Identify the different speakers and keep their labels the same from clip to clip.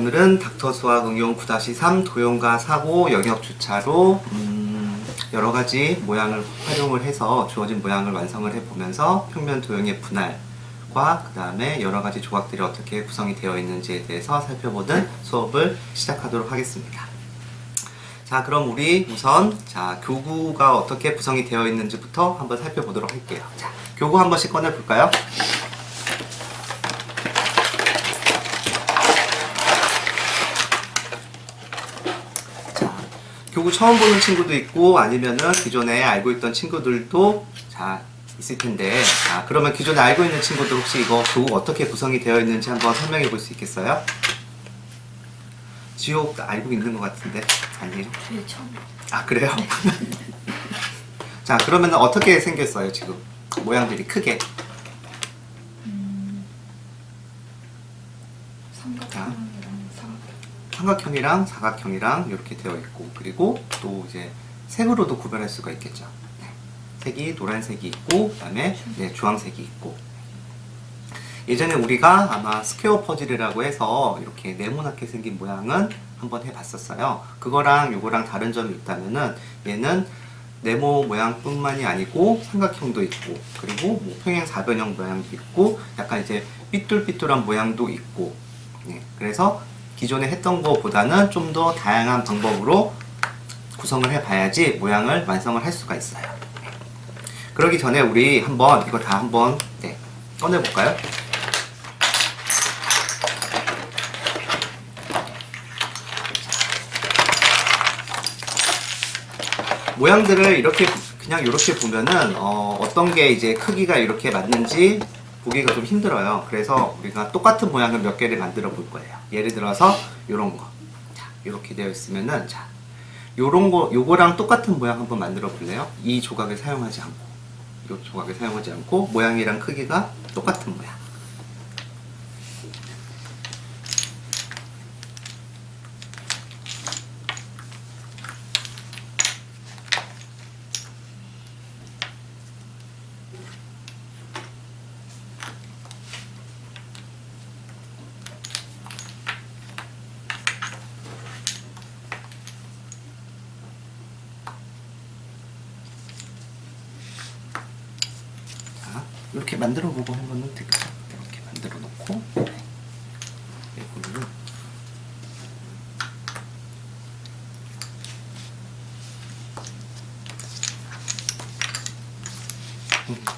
Speaker 1: 오늘은 닥터 수학 응용 9-3 도형과 사고 영역 주차로 여러가지 모양을 활용을 해서 주어진 모양을 완성을 해보면서 평면 도형의 분할과 그 다음에 여러가지 조각들이 어떻게 구성이 되어 있는지에 대해서 살펴보는 수업을 시작하도록 하겠습니다. 자, 그럼 우리 우선 교구가 어떻게 구성이 되어 있는지부터 한번 살펴보도록 할게요. 자, 교구 한 번씩 꺼내볼까요? 교구 처음 보는 친구도 있고 아니면은 기존에 알고 있던 친구들도 있을 텐데, 그러면 기존에 알고 있는 친구들 혹시 이거 교구가 어떻게 구성이 되어 있는지 한번 설명해 볼 수 있겠어요? 지옥 알고 있는 것 같은데 아니에요?
Speaker 2: 네, 처음.
Speaker 1: 아, 그래요? 네. 자, 그러면 어떻게 생겼어요 지금 모양들이 크게? 삼각형이랑 사각형이랑 이렇게 되어 있고, 그리고 또 이제 색으로도 구별할 수가 있겠죠. 네. 색이 노란색이 있고, 그 다음에 주황색이 있고. 예전에 우리가 아마 스퀘어 퍼즐이라고 해서 이렇게 네모나게 생긴 모양은 한번 해봤었어요. 그거랑 요거랑 다른 점이 있다면은 얘는 네모 모양뿐만이 아니고 삼각형도 있고, 그리고 뭐 평행 사변형 모양도 있고, 약간 이제 삐뚤삐뚤한 모양도 있고. 네. 그래서 기존에 했던 것보다는 좀 더 다양한 방법으로 구성을 해봐야지 모양을 완성을 할 수가 있어요. 그러기 전에 우리 한번 이거 다 한번 꺼내볼까요? 모양들을 이렇게 그냥 이렇게 보면은 어떤 게 이제 크기가 이렇게 맞는지 보기가 좀 힘들어요. 그래서 우리가 똑같은 모양을 몇 개를 만들어 볼 거예요. 예를 들어서 요런 거. 자, 이렇게 되어 있으면은 요런 거, 요거랑 똑같은 모양 한번 만들어 볼래요? 이 조각을 사용하지 않고, 요 조각을 사용하지 않고 모양이랑 크기가 똑같은 모양. 이렇게 만들어 보고 하면은 되겠죠. 이렇게 만들어 놓고, 이거를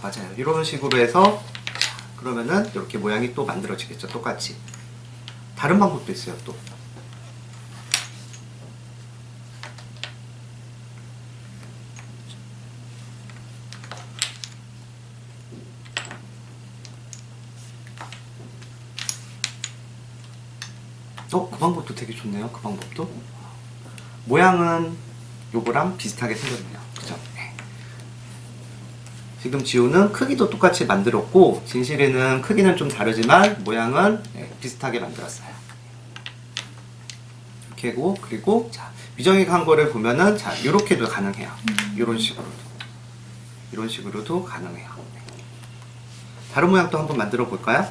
Speaker 1: 맞아요. 이런 식으로 해서 그러면은 이렇게 모양이 또 만들어지겠죠. 똑같이. 다른 방법도 있어요. 또 그 방법도 되게 좋네요. 그 방법도. 모양은 요거랑 비슷하게 생겼네요. 그죠? 네. 지금 지우는 크기도 똑같이 만들었고, 진실이는 크기는 좀 다르지만 모양은 비슷하게 만들었어요. 이렇게 하고, 그리고 미정이가 한 거를 보면은 요렇게도 가능해요. 이런 식으로도 가능해요. 다른 모양도 한번 만들어 볼까요?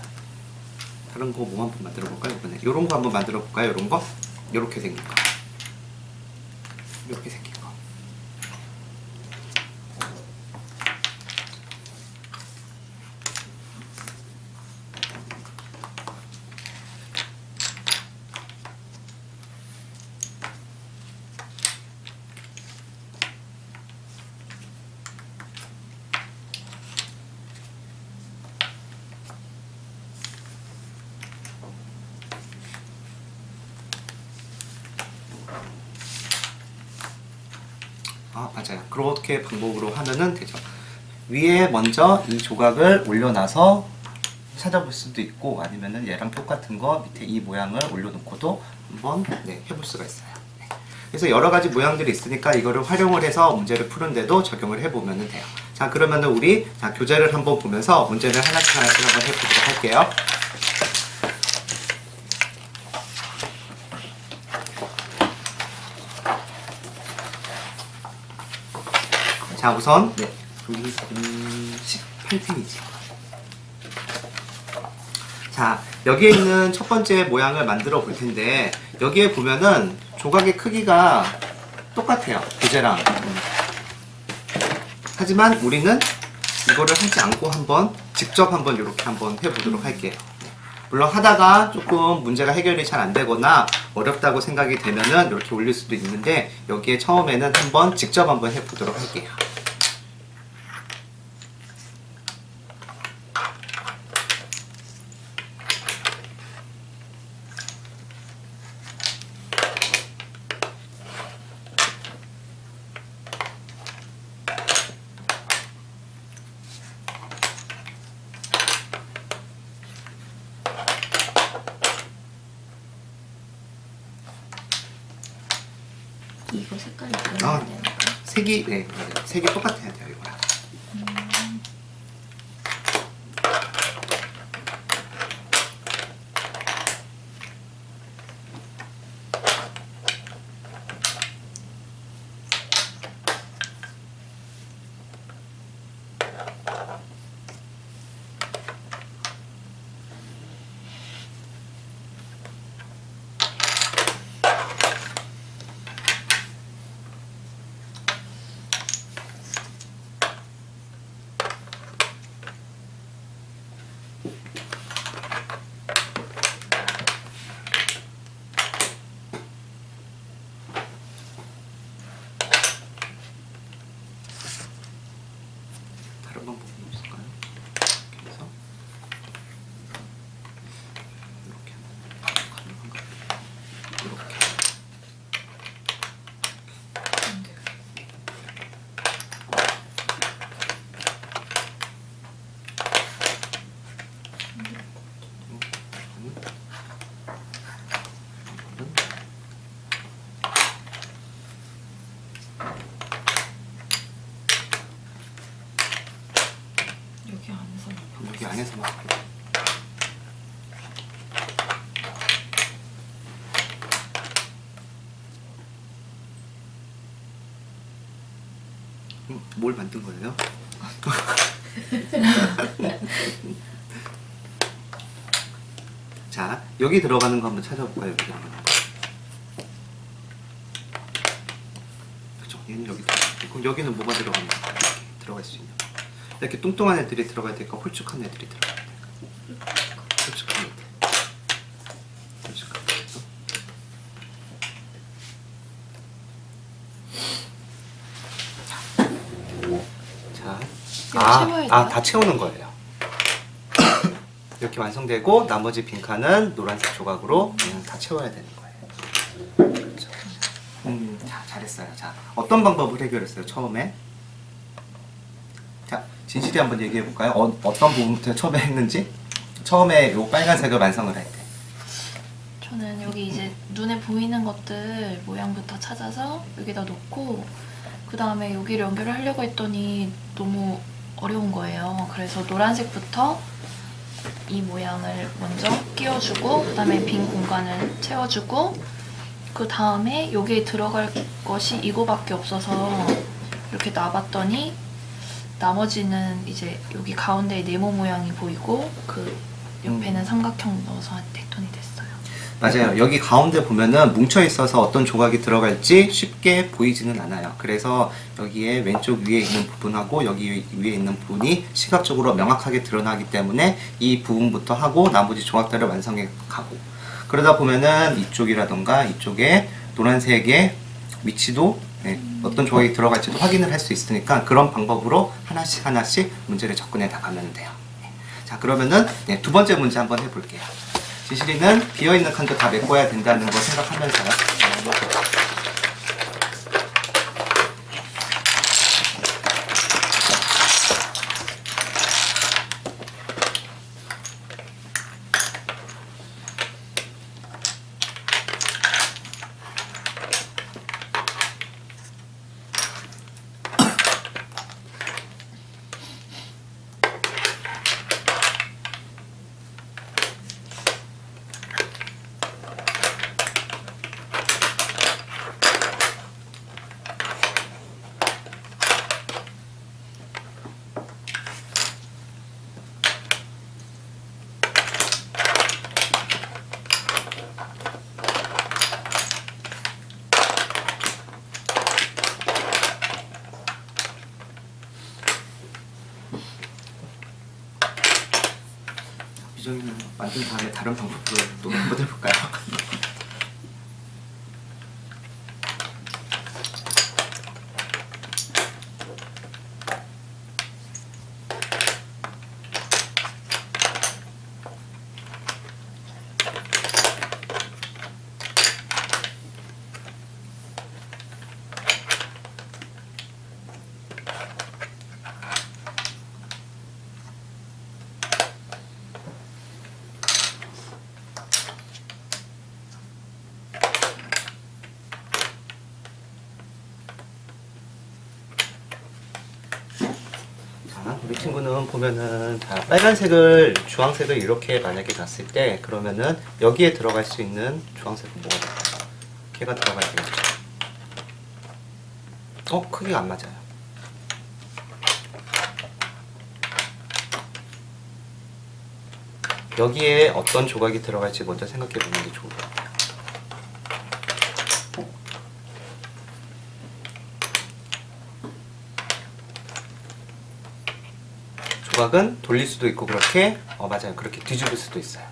Speaker 1: 다른 거 뭐 한번 만들어 볼까요? 이번에 요런 거 한번 만들어 볼까요? 요런 거? 요렇게 생긴 거. 요렇게 생긴 거. 맞아요. 그렇게 방법으로 하면은 되죠. 위에 먼저 이 조각을 올려놔서 찾아볼 수도 있고, 아니면은 얘랑 똑같은 거 밑에 이 모양을 올려놓고도 한번 해볼 수가 있어요. 그래서 여러 가지 모양들이 있으니까 이거를 활용을 해서 문제를 푸는데도 적용을 해보면 돼요. 자, 그러면은 우리 교재를 한번 보면서 문제를 하나씩 한번 해보도록 할게요. 자, 우선 여기 18페이지. 자, 여기에 있는 첫 번째 모양을 만들어 볼 텐데 여기에 보면은 조각의 크기가 똑같아요. 교재랑. 하지만 우리는 이거를 하지 않고 직접 한번 이렇게 한번 해보도록 할게요. 물론 하다가 조금 문제가 해결이 잘 안 되거나 어렵다고 생각이 되면은 이렇게 올릴 수도 있는데 여기에 처음에는 직접 한번 해보도록 할게요.
Speaker 2: 이거 색깔이 보여야 되는 거야?
Speaker 1: 색이, 네, 맞아요. 색이 똑같아야 돼요, 이거랑. 다른 방법이 없을까요? 이렇게 해서 이렇게 가능한가요? 이렇게. 여기 안에서만 뭘 만든 거예요? 자, 여기 들어가는 거 한번 찾아볼까요? 여기 들어가는 거. 그죠? 얘는 여기 들어가고, 그럼 여기는 뭐가 들어가는 거야? 이렇게 들어갈 수 있는 거. 이렇게 뚱뚱한 애들이 들어가야 될까? 홀쭉한 애들이 들어가야 될까? 홀쭉한 애들. 홀쭉한 애들. 자, 다 채우는 거예요. 이렇게 완성되고 나머지 빈칸은 노란색 조각으로 그냥 다 채워야 되는 거예요. 그렇죠? 자, 잘했어요. 자, 어떤 방법을 해결했어요? 처음에? 자, 진실이 한번 얘기해 볼까요? 어떤 부분부터 처음에 했는지? 처음에 요 빨간색을 완성을 할 때.
Speaker 2: 저는 여기 이제 눈에 보이는 것들 모양부터 찾아서 여기다 놓고 그 다음에 여기를 연결을 하려고 했더니 너무 어려운 거예요. 그래서 노란색부터 이 모양을 먼저 끼워주고 그 다음에 빈 공간을 채워주고 그 다음에 여기에 들어갈 것이 이거밖에 없어서 이렇게 놔봤더니 나머지는 이제 여기 가운데에 네모 모양이 보이고 그 옆에는 삼각형 넣어서 됐더니 됐어요.
Speaker 1: 맞아요. 여기 가운데 보면은 뭉쳐 있어서 어떤 조각이 들어갈지 쉽게 보이지는 않아요. 그래서 여기에 왼쪽 위에 있는 부분하고 여기 위에 있는 부분이 시각적으로 명확하게 드러나기 때문에 이 부분부터 하고 나머지 조각들을 완성해 가고, 그러다 보면은 이쪽이라던가 이쪽에 노란색의 위치도 어떤 조각이 들어갈지도 확인을 할 수 있으니까 그런 방법으로 하나씩 하나씩 문제를 접근해 나가면 돼요. 자, 그러면은 두 번째 문제 한번 해볼게요. 지실이는 비어있는 칸도 다 메꿔야 된다는 거 생각하면서요. 유정이는 만든 다음에 다른 방법으로 또 한번 해볼까요? 우리 친구는 보면은 자, 빨간색을 주황색을 이렇게 만약에 놨을 때 그러면은 여기에 들어갈 수 있는 주황색은 뭐가 될까요? 걔가 들어가야 되겠죠? 크기가 안 맞아요. 여기에 어떤 조각이 들어갈지 먼저 생각해 보는 게 좋을 것 같아요. 조각은 돌릴 수도 있고 그렇게 맞아요. 그렇게 뒤집을 수도 있어요.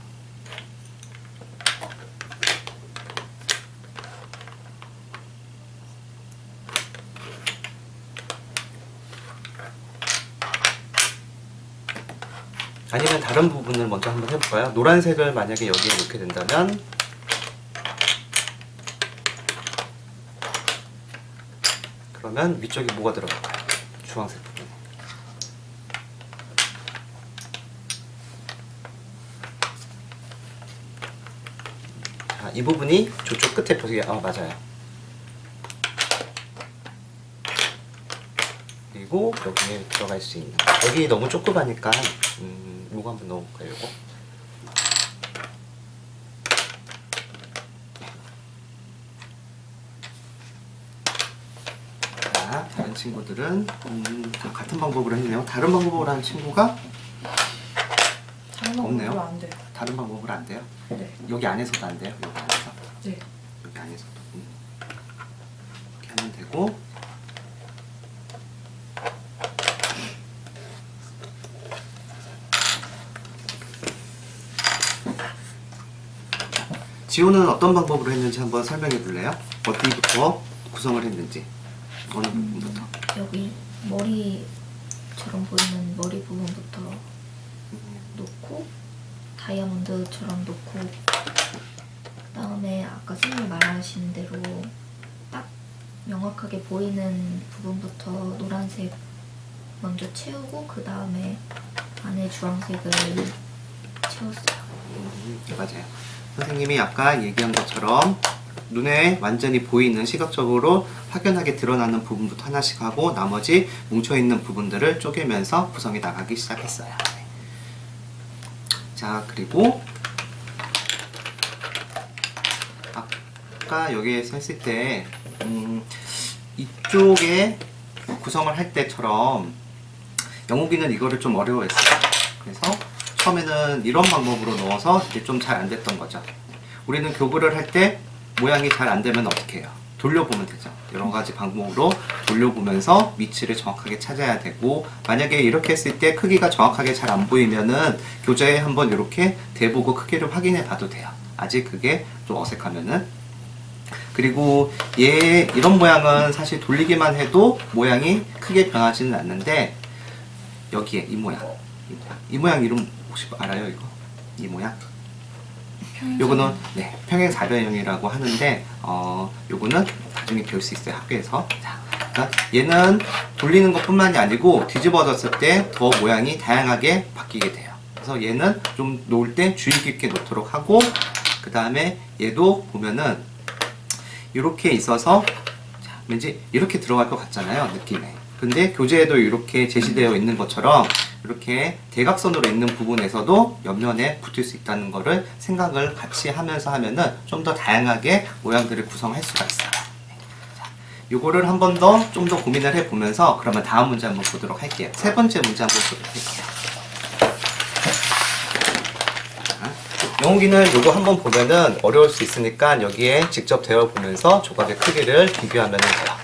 Speaker 1: 아니면 다른 부분을 먼저 한번 해볼까요? 노란색을 만약에 여기에 놓게 된다면 그러면 위쪽에 뭐가 들어갈까요? 주황색 부분에. 자, 이 부분이 저쪽 끝에 보시게 맞아요. 그리고 여기에 들어갈 수 있는 여기 너무 조그마니까 이거 한번 넣어볼까요? 이거 자, 다른 친구들은 다 같은 방법으로 했네요. 다른 방법으로 하는 친구가
Speaker 3: 다른
Speaker 1: 없네요.
Speaker 3: 방법으로 안 돼요.
Speaker 1: 다른 방법으로 안 돼요?
Speaker 3: 네.
Speaker 1: 여기 안에서도 안 돼요? 여기 안에서?
Speaker 3: 네.
Speaker 1: 여기 안에서도 이렇게 하면 되고 지호는 어떤 방법으로 했는지 한번 설명해 볼래요? 어디부터 구성을 했는지 어느 부분부터?
Speaker 4: 여기 머리처럼 보이는 머리 부분부터 놓고 다이아몬드처럼 놓고 그다음에 아까 선생님이 말하신 대로 딱 명확하게 보이는 부분부터 노란색 먼저 채우고 그 다음에 안에 주황색을 채웠어요.
Speaker 1: 맞아요. 선생님이 아까 얘기한 것처럼 눈에 완전히 보이는 시각적으로 확연하게 드러나는 부분부터 하나씩 하고 나머지 뭉쳐있는 부분들을 쪼개면서 구성이 나가기 시작했어요. 네. 자, 그리고 아까 여기에서 했을 때 이쪽에 구성을 할 때처럼 영욱이는 이거를 좀 어려워했어요. 그래서 처음에는 이런 방법으로 넣어서 이게 좀 잘 안 됐던 거죠. 우리는 교부를 할 때 모양이 잘 안 되면 어떻게 해요? 돌려보면 되죠. 여러 가지 방법으로 돌려보면서 위치를 정확하게 찾아야 되고 만약에 이렇게 했을 때 크기가 정확하게 잘 안 보이면은 교재에 한번 이렇게 대보고 크기를 확인해 봐도 돼요. 아직 그게 좀 어색하면은. 그리고 얘 이런 모양은 사실 돌리기만 해도 모양이 크게 변하지는 않는데 여기에 이 모양 이름 혹시 알아요? 이 모양? 요거는 네, 평행사변형이라고 하는데 요거는 나중에 배울 수 있어요, 학교에서. 자, 그러니까 얘는 돌리는 것뿐만이 아니고 뒤집어졌을 때 더 모양이 다양하게 바뀌게 돼요. 그래서 얘는 좀 놓을 때 주의 깊게 놓도록 하고 그 다음에 얘도 보면은 이렇게 있어서 자, 왠지 이렇게 들어갈 것 같잖아요, 느낌에. 근데 교재에도 이렇게 제시되어 있는 것처럼 이렇게 대각선으로 있는 부분에서도 옆면에 붙을 수 있다는 거를 생각을 같이 하면서 하면은 좀 더 다양하게 모양들을 구성할 수가 있어요. 자, 요거를 한 번 더 좀 더 고민을 해보면서 그러면 다음 문제 한번 보도록 할게요. 세 번째 문제 한번 보도록 할게요. 영욱이는 요거 한번 보면은 어려울 수 있으니까 여기에 직접 되어보면서 조각의 크기를 비교하면 돼요.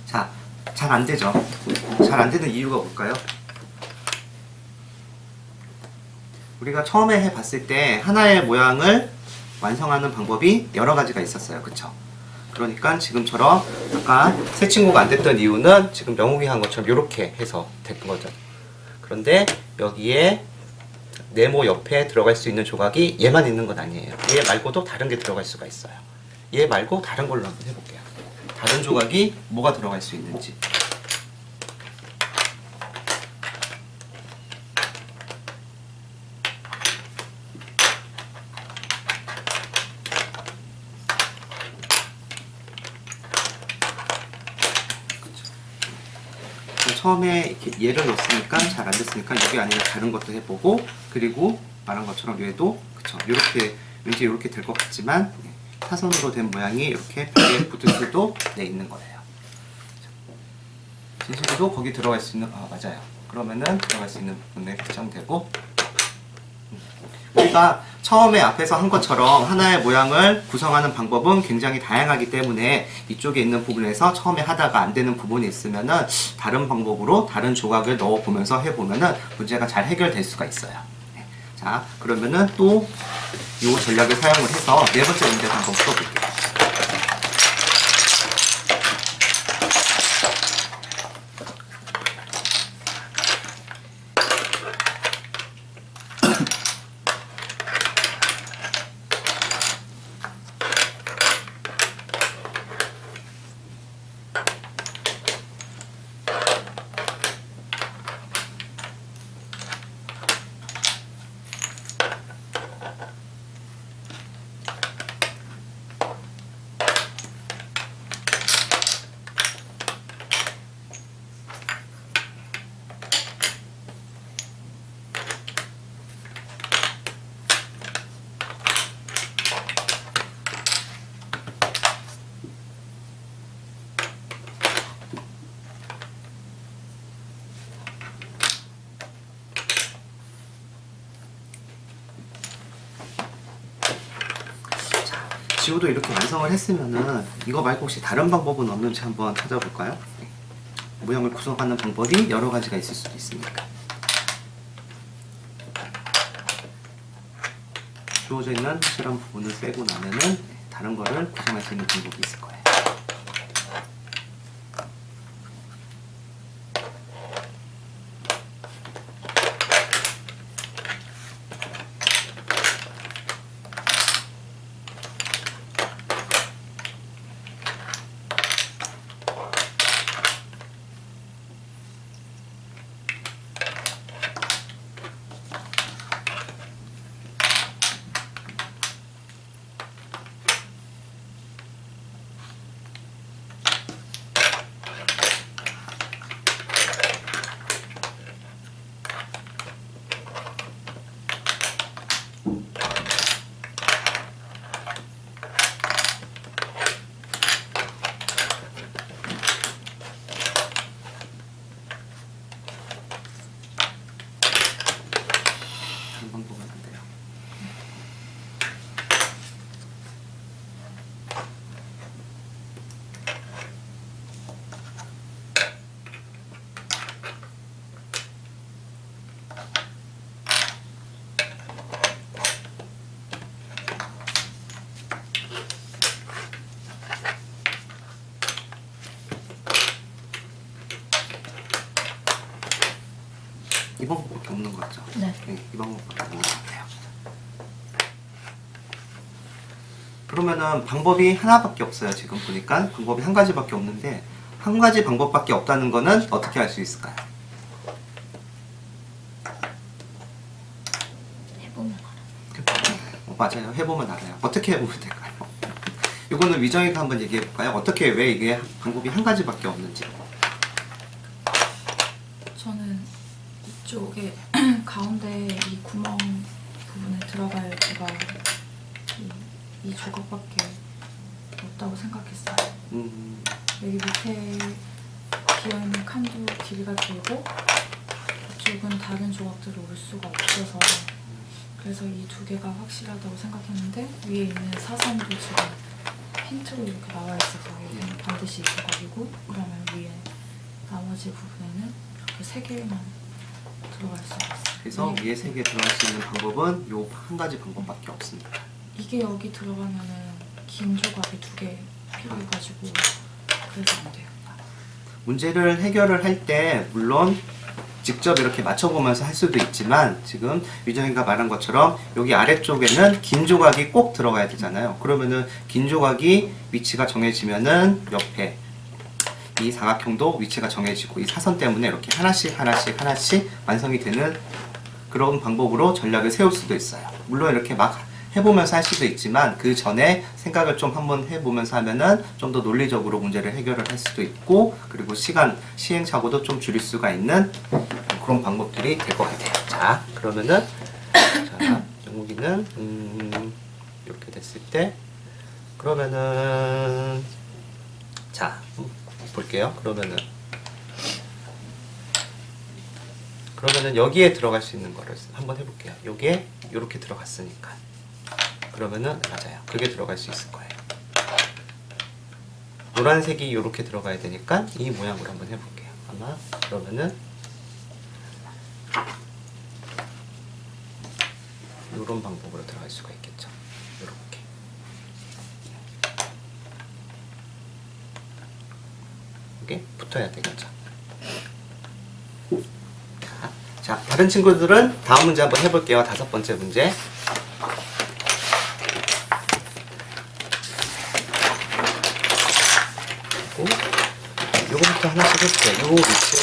Speaker 1: 자, 잘 안 되죠? 잘 안 되는 이유가 뭘까요? 우리가 처음에 해봤을 때 하나의 모양을 완성하는 방법이 여러 가지가 있었어요. 그쵸? 그러니까 지금처럼 아까 새 친구가 안 됐던 이유는 지금 명욱이 한 것처럼 이렇게 해서 된 거죠. 그런데 여기에 네모 옆에 들어갈 수 있는 조각이 얘만 있는 건 아니에요. 얘 말고도 다른 게 들어갈 수가 있어요. 얘 말고 다른 걸로 한번 해볼게요. 다른 조각이 뭐가 들어갈 수 있는지. 처음에 이렇게 얘를 넣었으니까 잘 안 됐으니까 여기 아니면 다른 것도 해보고, 그리고 말한 것처럼 얘도 그쵸, 이렇게 왠지 이렇게 될 것 같지만 사선으로 된 모양이 이렇게 벽에 붙을 수도 있는 거예요. 진실도 거기 들어갈 수 있는, 맞아요. 그러면은 들어갈 수 있는 부분에 결정되고, 우리가 처음에 앞에서 한 것처럼 하나의 모양을 구성하는 방법은 굉장히 다양하기 때문에 이쪽에 있는 부분에서 처음에 하다가 안 되는 부분이 있으면은 다른 방법으로 다른 조각을 넣어 보면서 해보면은 문제가 잘 해결될 수가 있어요. 네. 자, 그러면은 또 이 전략을 사용을 해서 네 번째 문제도 한번 풀어볼게요. 지호도 이렇게 완성을 했으면은 이거 말고 혹시 다른 방법은 없는지 한번 찾아볼까요? 네. 모형을 구성하는 방법이 여러 가지가 있을 수도 있으니까. 주어져 있는 확실한 부분을 빼고 나면은 다른 거를 구성할 수 있는 방법이 있을 거예요. 다른 방법은 안 돼요. 이 방법밖에 없는 것 같죠?
Speaker 4: 네.
Speaker 1: 이 방법밖에 없는 것 같아요. 그러면은 방법이 하나밖에 없어요. 지금 보니까 방법이 한 가지밖에 없는데 한 가지 방법밖에 없다는 거는 어떻게 할 수 있을까요?
Speaker 4: 해보면 알아요.
Speaker 1: 맞아요. 해보면 알아요. 어떻게 해보면 될까요? 이거는 위정이가 한번 얘기해 볼까요? 어떻게, 왜 이게 방법이 한 가지밖에 없는지.
Speaker 3: 저는 이쪽에 가운데 이 구멍 부분에 들어갈 제가 이 조각밖에 없다고 생각했어요. 여기 밑에 비어있는 칸도 길이가 길고 이쪽은 다른 조각들을 올 수가 없어서 그래서 이 두 개가 확실하다고 생각했는데 위에 있는 사선도 지금 힌트로 이렇게 나와 있어서 여기는 반드시 이 조각이고 그러면 위에 나머지 부분에는 이렇게 세 개만 들어갈 수가 있어요.
Speaker 1: 그래서
Speaker 3: 네.
Speaker 1: 위에 3개 들어갈 수 있는 방법은 요 한 가지 방법밖에 없습니다.
Speaker 3: 이게 여기 들어가면은 긴 조각이 두 개 필요해가지고 그래서 안 돼요.
Speaker 1: 문제를 해결을 할 때 물론 직접 이렇게 맞춰보면서 할 수도 있지만 지금 유정이가 말한 것처럼 여기 아래쪽에는 긴 조각이 꼭 들어가야 되잖아요. 그러면은 긴 조각이 위치가 정해지면은 옆에 이 사각형도 위치가 정해지고 이 사선 때문에 이렇게 하나씩 완성이 되는 그런 방법으로 전략을 세울 수도 있어요. 물론 이렇게 막 해보면서 할 수도 있지만 그 전에 생각을 좀 한번 해보면서 하면은 좀 더 논리적으로 문제를 해결을 할 수도 있고 그리고 시행착오도 좀 줄일 수가 있는 그런 방법들이 될 것 같아요. 자, 그러면은 자, 영욱이는 이렇게 됐을 때 그러면은 자, 볼게요. 그러면은 여기에 들어갈 수 있는 거를 한번 해볼게요. 여기에 이렇게 들어갔으니까 그러면은 맞아요. 그게 들어갈 수 있을 거예요. 노란색이 이렇게 들어가야 되니까 이 모양으로 한번 해볼게요. 아마 그러면은 이런 방법으로 들어갈 수가 있겠죠. 이렇게. 이게 붙어야 되겠죠. 자, 다른 친구들은 다음 문제 한번 해볼게요. 5번째 문제. 요거부터 하나씩 해볼게요. 요 위치에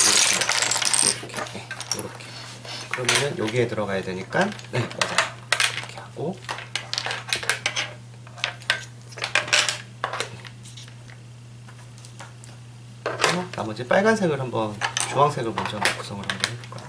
Speaker 1: 이렇게. 그러면은 여기에 들어가야 되니까, 네, 맞아요. 이렇게 하고. 그리고 나머지 빨간색을 한번, 주황색을 먼저 한번 구성을 한번 해볼까요?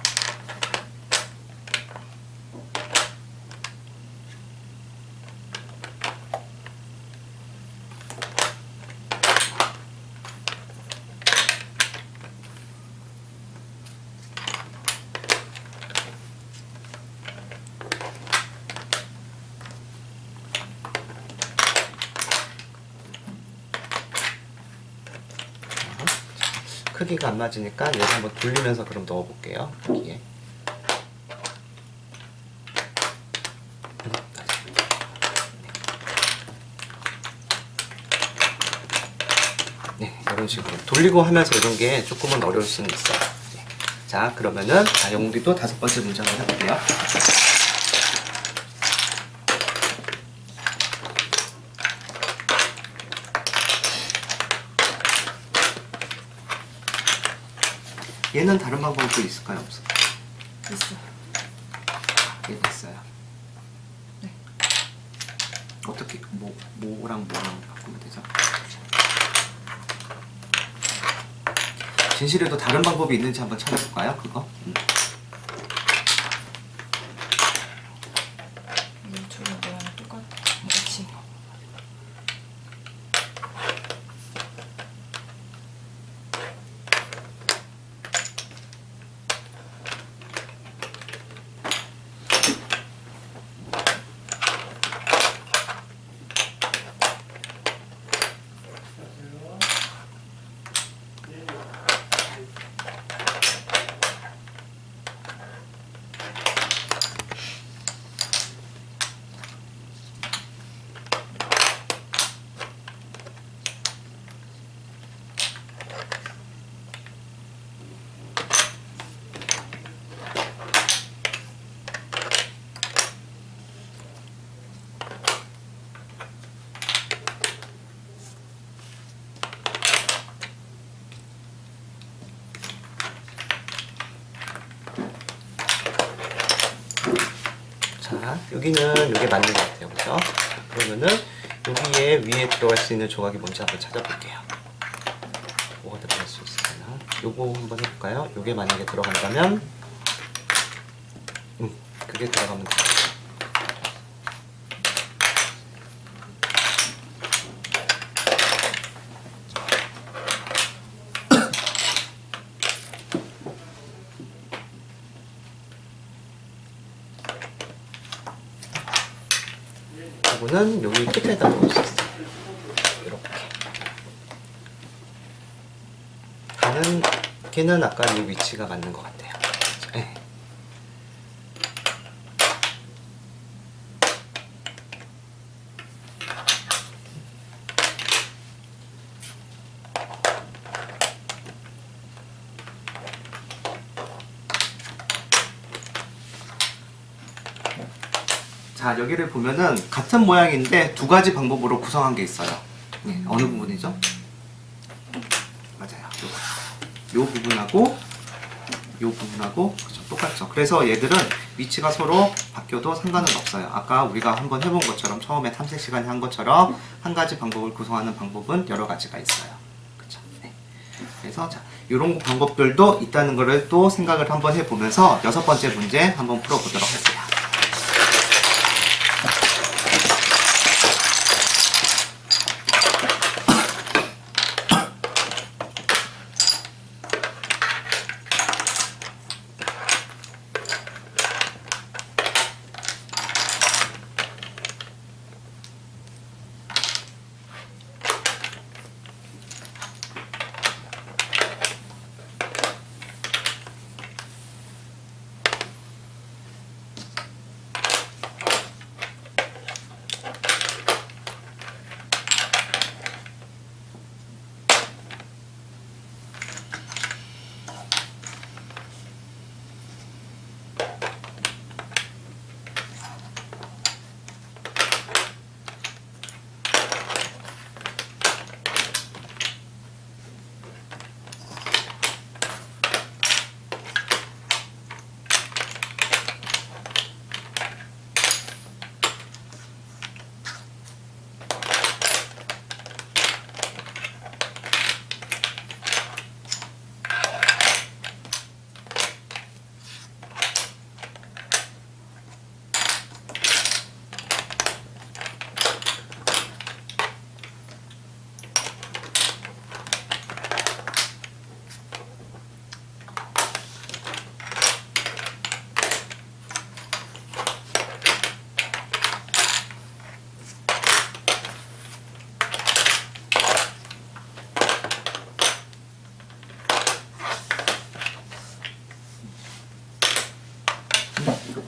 Speaker 1: 크기가 안 맞으니까 얘를 한번 돌리면서 그럼 넣어볼게요. 여기에. 네, 이런 식으로 돌리고 하면서 이런 게 조금은 어려울 수는 있어요. 네. 자, 그러면은 영웅이도 5번째 문제 한번 해볼게요. 얘는 다른 방법도 있을까요? 없을까요?
Speaker 3: 있어요.
Speaker 1: 얘가 있어요.
Speaker 3: 네.
Speaker 1: 어떻게 뭐랑 바꾸면 되죠? 진실에도 다른 방법이 있는지 한번 찾아볼까요? 그거?
Speaker 3: 이 둘의 모양이 똑같이.
Speaker 1: 자, 여기는 이게 맞는 것 같아요. 그죠? 그러면은 여기에 위에 들어갈 수 있는 조각이 뭔지 한번 찾아볼게요. 뭐가 들어갈 수 있을까나? 요거 한번 해볼까요? 요게 만약에 들어간다면 그게 들어가면 돼요. 이거는 여기 끝에다 놓을 수 있어요. 이렇게. 걔는 아까 이 위치가 맞는 것 같아요. 네. 자, 여기를 보면은 같은 모양인데 두 가지 방법으로 구성한 게 있어요. 네, 어느 부분이죠? 맞아요. 요 부분하고 요 부분하고 그렇죠, 똑같죠. 그래서 얘들은 위치가 서로 바뀌어도 상관은 없어요. 아까 우리가 한번 해본 것처럼 처음에 탐색 시간에 한 것처럼 한 가지 방법을 구성하는 방법은 여러 가지가 있어요. 그렇죠. 네. 그래서 자, 이런 방법들도 있다는 것을 또 생각을 한번 해보면서 6번째 문제 한번 풀어보도록 할게요.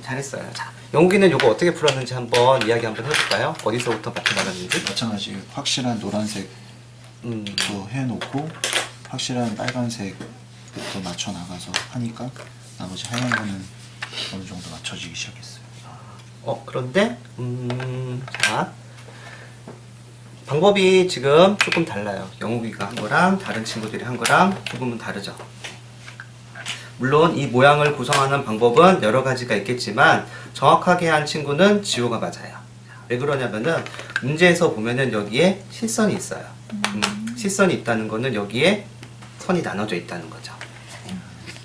Speaker 1: 잘했어요. 자, 영욱이는 이거 어떻게 풀었는지 한번 이야기 한번 해볼까요? 어디서부터 맞춰 나갔는지?
Speaker 4: 마찬가지 확실한 노란색도 해놓고 확실한 빨간색부터 맞춰 나가서 하니까 나머지 하얀 거는 어느 정도 맞춰지기 시작했어요.
Speaker 1: 그런데 자, 방법이 지금 조금 달라요. 영욱이가 한 거랑 다른 친구들이 한 거랑 조금은 다르죠. 물론 이 모양을 구성하는 방법은 여러 가지가 있겠지만 정확하게 한 친구는 지호가 맞아요. 왜 그러냐면은 문제에서 보면은 여기에 실선이 있어요. 실선이 있다는 거는 여기에 선이 나눠져 있다는 거죠.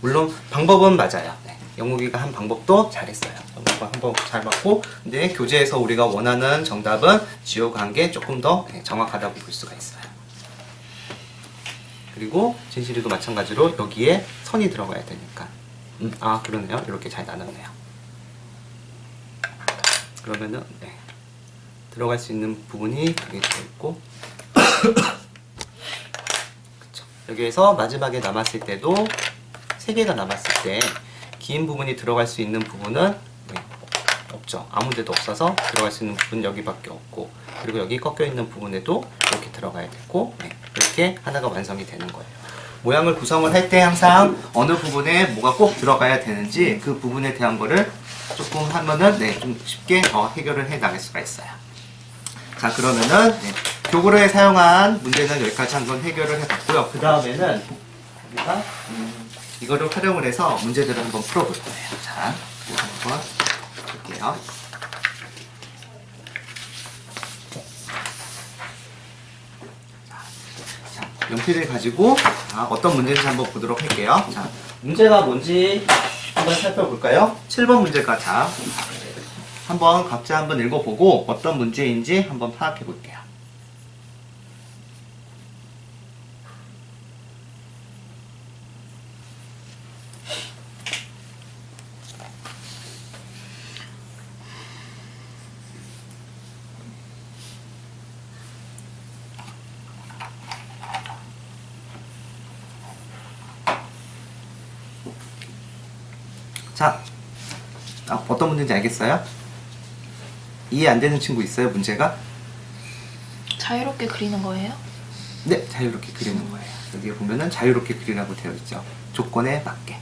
Speaker 1: 물론 방법은 맞아요. 영욱이가 한 방법도 잘했어요. 영욱이가 한 방법 잘 맞고, 근데 교재에서 우리가 원하는 정답은 지호가 한 게 조금 더 정확하다고 볼 수가 있어요. 그리고 진실이도 마찬가지로 여기에 선이 들어가야 되니까 그러네요. 이렇게 잘 나눴네요. 그러면은 들어갈 수 있는 부분이 여기 들어있고 그쵸. 여기에서 마지막에 남았을 때도 3개가 남았을 때 긴 부분이 들어갈 수 있는 부분은 없죠. 아무 데도 없어서 들어갈 수 있는 부분은 여기밖에 없고, 그리고 여기 꺾여 있는 부분에도 이렇게 들어가야 되고, 이렇게 하나가 완성이 되는 거예요. 모양을 구성을 할 때 항상 어느 부분에 뭐가 꼭 들어가야 되는지 그 부분에 대한 거를 조금 하면은 좀 쉽게 해결을 해 나갈 수가 있어요. 자, 그러면은 교구로에 사용한 문제는 여기까지 한번 해결을 해봤고요. 그 다음에는 우리가 이거를 활용을 해서 문제들을 한번 풀어볼 거예요. 자, 이거 한번 볼게요. 자, 연필을 가지고 어떤 문제인지 한번 보도록 할게요. 자, 문제가 뭔지 한번 살펴볼까요? 7번 문제 가자. 한번 각자 한번 읽어보고 어떤 문제인지 한번 파악해 볼게요. 자, 어떤 문제인지 알겠어요? 이해 안 되는 친구 있어요, 문제가?
Speaker 2: 자유롭게 그리는 거예요?
Speaker 1: 네, 자유롭게 그리는 거예요. 여기 보면은 자유롭게 그리라고 되어 있죠. 조건에 맞게.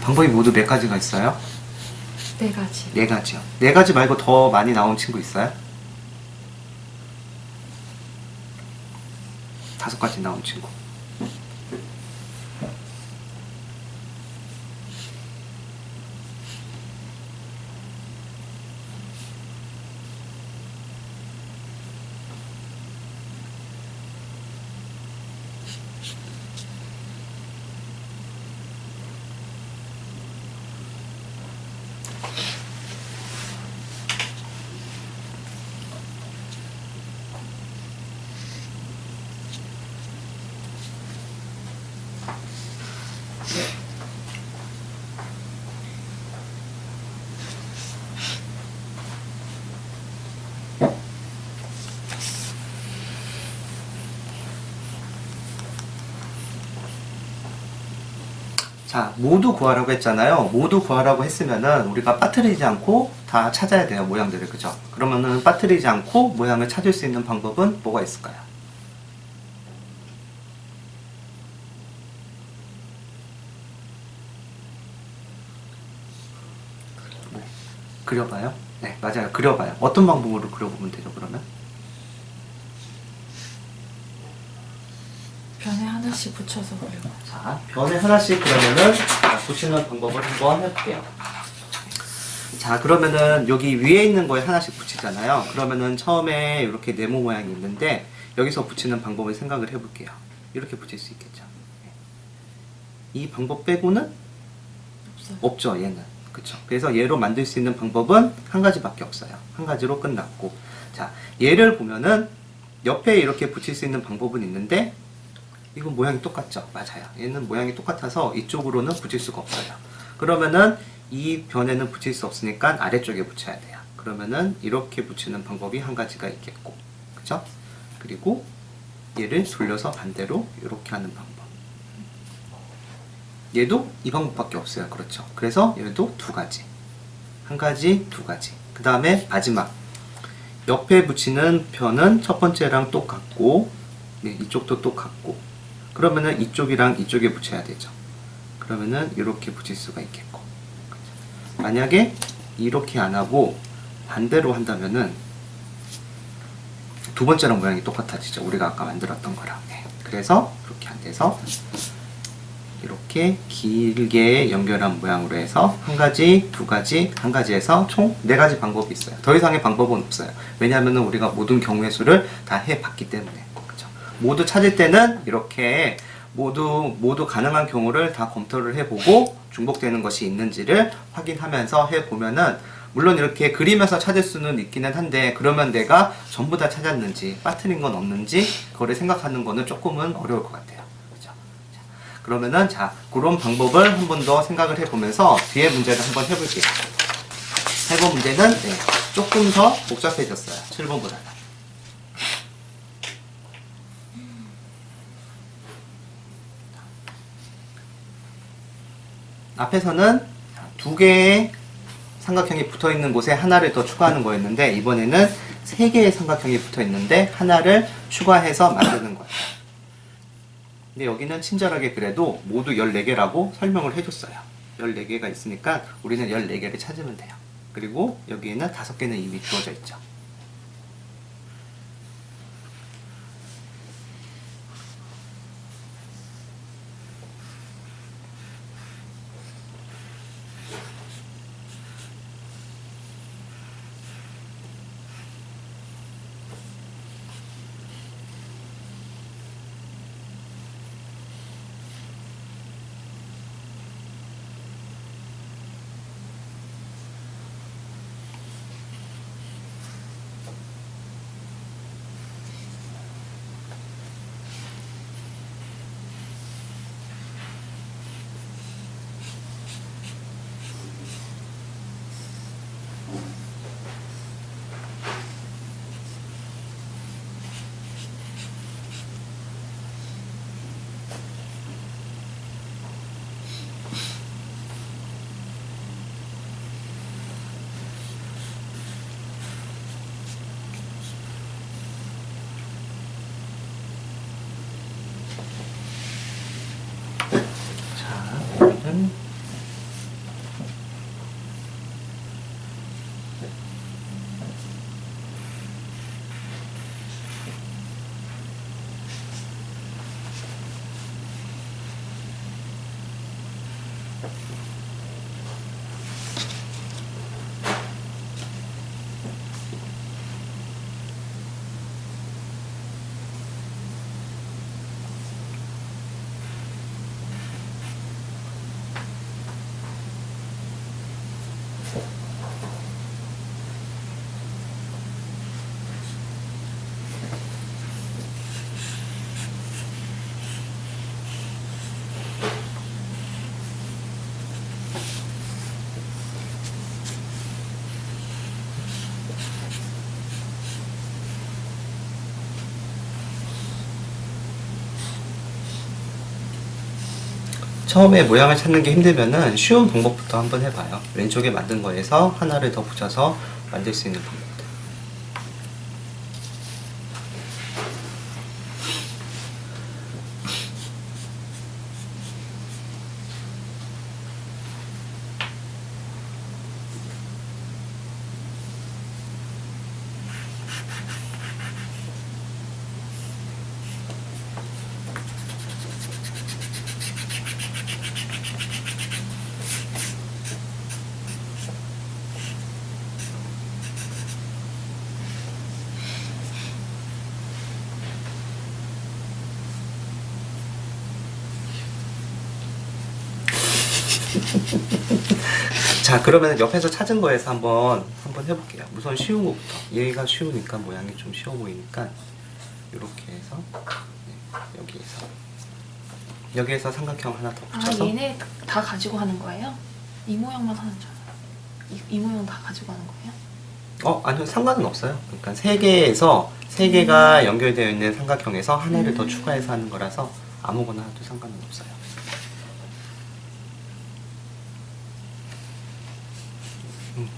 Speaker 1: 방법이 모두 몇 가지가 있어요?
Speaker 3: 4가지.
Speaker 1: 네 가지요. 네 가지 말고 더 많이 나온 친구 있어요? 5가지 나온 친구. 자, 모두 구하라고 했잖아요. 모두 구하라고 했으면은 우리가 빠뜨리지 않고 다 찾아야 돼요, 모양들을. 그죠? 그러면은 빠뜨리지 않고 모양을 찾을 수 있는 방법은 뭐가 있을까요? 그려봐요? 네, 맞아요. 그려봐요. 어떤 방법으로 그려보면 되죠, 그러면?
Speaker 3: 변에 하나씩 붙여서 그려요.
Speaker 1: 자, 변에 하나씩 그러면은 붙이는 방법을 한번 해볼게요. 자, 그러면은 여기 위에 있는 거에 하나씩 붙이잖아요. 그러면은 처음에 이렇게 네모 모양이 있는데 여기서 붙이는 방법을 생각을 해볼게요. 이렇게 붙일 수 있겠죠. 이 방법 빼고는
Speaker 3: 없어요.
Speaker 1: 없죠, 얘는. 그쵸. 그래서 얘로 만들 수 있는 방법은 한 가지밖에 없어요. 한 가지로 끝났고. 자, 얘를 보면은 옆에 이렇게 붙일 수 있는 방법은 있는데 이건 모양이 똑같죠? 맞아요. 얘는 모양이 똑같아서 이쪽으로는 붙일 수가 없어요. 그러면은 이 변에는 붙일 수 없으니까 아래쪽에 붙여야 돼요. 그러면은 이렇게 붙이는 방법이 한 가지가 있겠고, 그쵸? 그리고 얘를 돌려서 반대로 이렇게 하는 방법. 얘도 이 방법밖에 없어요. 그렇죠? 그래서 얘도 2가지. 한 가지, 2가지. 그 다음에 마지막. 옆에 붙이는 변은 첫 번째랑 똑같고, 네, 이쪽도 똑같고. 그러면은 이쪽이랑 이쪽에 붙여야 되죠. 그러면은 이렇게 붙일 수가 있겠고. 만약에 이렇게 안 하고 반대로 한다면은 두 번째랑 모양이 똑같아지죠. 우리가 아까 만들었던 거랑. 네. 그래서 이렇게 안 돼서 이렇게 길게 연결한 모양으로 해서 한 가지, 2가지, 한 가지에서 총 4가지 방법이 있어요. 더 이상의 방법은 없어요. 왜냐하면 우리가 모든 경우의 수를 다 해봤기 때문에. 그렇죠? 모두 찾을 때는 이렇게 모두 가능한 경우를 다 검토를 해보고 중복되는 것이 있는지를 확인하면서 해보면은 물론 이렇게 그리면서 찾을 수는 있기는 한데 그러면 내가 전부 다 찾았는지 빠뜨린 건 없는지 그거를 생각하는 거는 조금은 어려울 것 같아요. 그죠? 자, 그러면은 자 그런 방법을 한 번 더 생각을 해보면서 뒤에 문제를 한번 해볼게요. 8번 문제는 네, 조금 더 복잡해졌어요. 7번보다는. 앞에서는 두 개의 삼각형이 붙어 있는 곳에 하나를 더 추가하는 거였는데 이번에는 세 개의 삼각형이 붙어 있는데 하나를 추가해서 만드는 거예요. 근데 여기는 친절하게 그래도 모두 14개라고 설명을 해줬어요. 14개가 있으니까 우리는 14개를 찾으면 돼요. 그리고 여기에는 5개는 이미 주어져 있죠. 자, 그러면 처음에 모양을 찾는 게 힘들면은 쉬운 방법부터 한번 해봐요. 왼쪽에 만든 거에서 하나를 더 붙여서 만들 수 있는 방법들. 자, 그러면 옆에서 찾은 거에서 한번 해볼게요. 우선 쉬운 것부터. 얘가 쉬우니까 모양이 좀 쉬워 보이니까 이렇게 해서 네, 여기에서 삼각형 하나 더 붙여서.
Speaker 2: 아, 얘네 다 가지고 하는 거예요? 이 모양만 하는 줄 알아요. 이 모양 다 가지고 하는 거예요?
Speaker 1: 아니요, 상관은 없어요. 그러니까 세 개가 연결되어 있는 삼각형에서 하나를 더 추가해서 하는 거라서 아무거나 해도 상관은 없어요.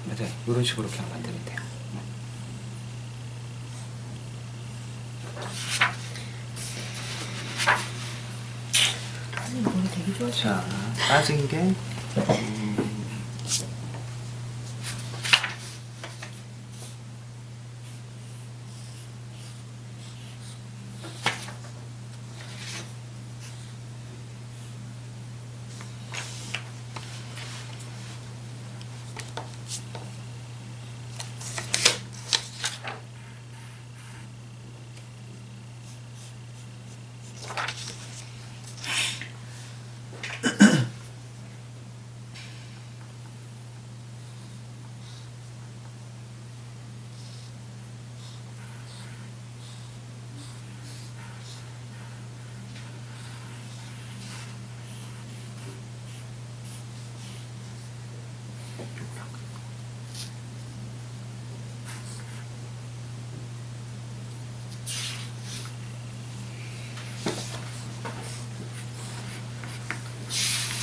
Speaker 1: 맞아요. 이런 식으로 그냥 만들면 돼요.
Speaker 3: 머리 되게 좋아하시네.
Speaker 1: 자, 빠진 게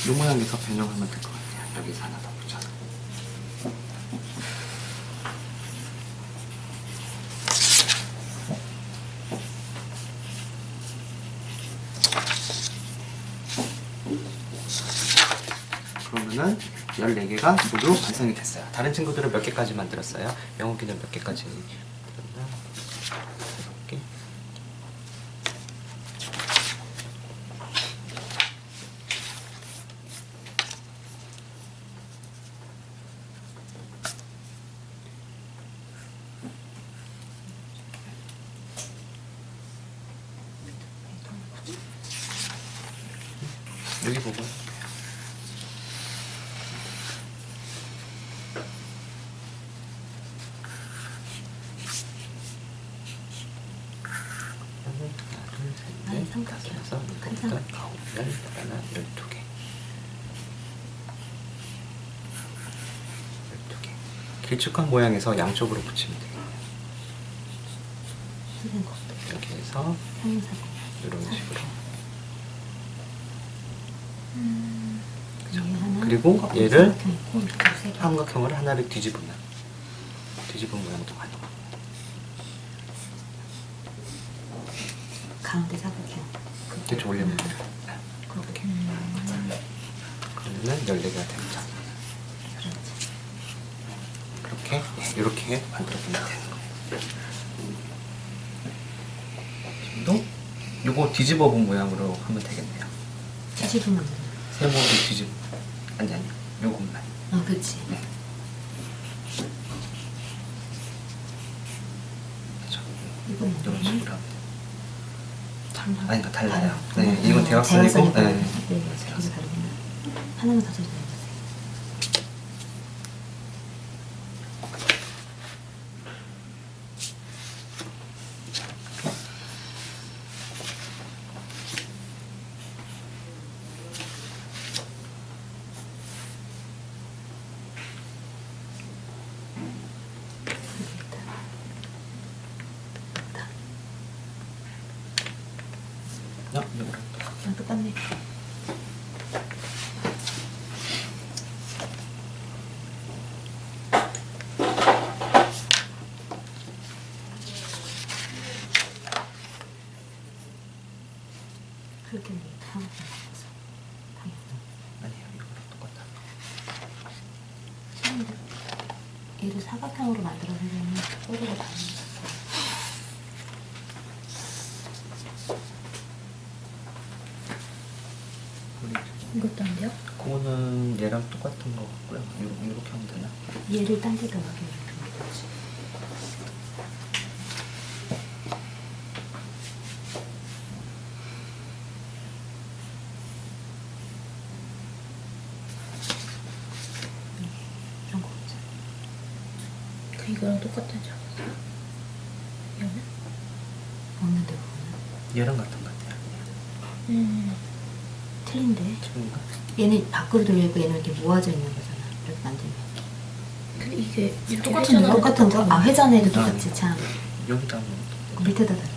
Speaker 1: 이 모양에서 변형하면 될 것 같아요. 여기서 하나 더 붙여서. 그러면은 14개가 모두 완성이 됐어요. 다른 친구들은 몇 개까지 만들었어요? 영욱이는 몇 개까지 만들었나? 5개? 여기 보고
Speaker 3: 아니, 삼각형. 큰 삼각형.
Speaker 1: 12개. 12개. 길쭉한 모양에서 양쪽으로 붙이면 되겠네요.
Speaker 3: 선생님 것도.
Speaker 1: 이렇게 해서
Speaker 3: 형용사고.
Speaker 1: 이런 식으로.
Speaker 3: 위에 하나.
Speaker 1: 그리고
Speaker 3: 거꾸로
Speaker 1: 얘를
Speaker 3: 삼각형 있고, 밑으로 세 개.
Speaker 1: 삼각형을 하나를 뒤집은 모양도 가능해요.
Speaker 3: 가운데 사각형.
Speaker 1: 대충 올리면 돼요.
Speaker 3: 그렇게.
Speaker 1: 그러면은 14개가 됩니다. 그렇게 이렇게 만들어주면 되는 거예요. 지금도 요거 뒤집어 본 모양으로 하면 되겠네요.
Speaker 3: 뒤집으면 되나?
Speaker 1: 세모를 뒤집어. 아니 요것만.
Speaker 3: 그치.
Speaker 1: 네. 그렇죠.
Speaker 3: 이건
Speaker 1: 이런
Speaker 3: 뭐냐?
Speaker 1: 식으로 하면 돼요.
Speaker 3: 달라.
Speaker 1: 아니 달라요. 네, 이건 대각선이고,
Speaker 3: 대각선이
Speaker 1: 네,
Speaker 3: 네, 이게 다르구나. 하나만 더 설명해주세요.
Speaker 1: 요거랑
Speaker 3: 그냥 똑같네. 그렇게 다 바꿔서
Speaker 1: 아니에요. 이거랑 똑같아.
Speaker 3: 선생님들 얘를 사각형으로 만들어서 그러면 꼬리가 다른 거. 이것도 안 돼요?
Speaker 1: 그거는 얘랑 똑같은 거 같고요. 이렇게 하면 되나?
Speaker 3: 얘를 딴 데다 놔둬 이렇게 만들지. 이런 거 있잖아.
Speaker 2: 그 이거랑 똑같은 작업이야? 얘는?
Speaker 3: 없는데 그거는?
Speaker 1: 얘랑 같은 거 같아요.
Speaker 3: 틀린데?
Speaker 1: 지금인가?
Speaker 3: 얘는 밖으로 돌려있고 얘는 이렇게 모아져 있는 거잖아. 이렇게 만들면.
Speaker 2: 근데 이게 이렇게
Speaker 3: 똑같은 거? 똑같은 거? 아, 회전해도 똑같이 참.
Speaker 1: 여기다 하면
Speaker 3: 밑에다 달아.